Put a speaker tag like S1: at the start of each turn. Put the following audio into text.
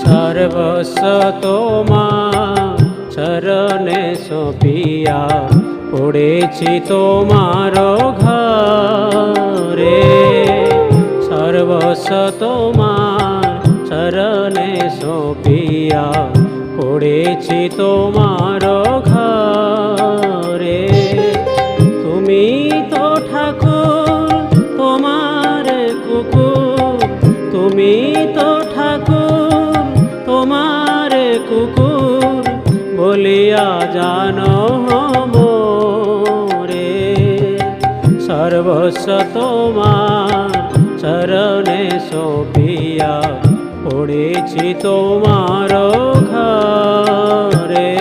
S1: সর্বস্ব তোমার চরণে সপিয়া পড়েছি তোমার ঘরে। সর্বস্ব তোমার চরণে সপিয়া পড়েছি তোমার ঘরে। তুমি তো ঠাকুর তোমার কুকুর, তুমি তো ঠাকুর তোমার কুকুর বলিয়া জানো মোরে। সর্বস্ব তোমার চরণে সপিয়া পড়েছি তোমার ঘরে।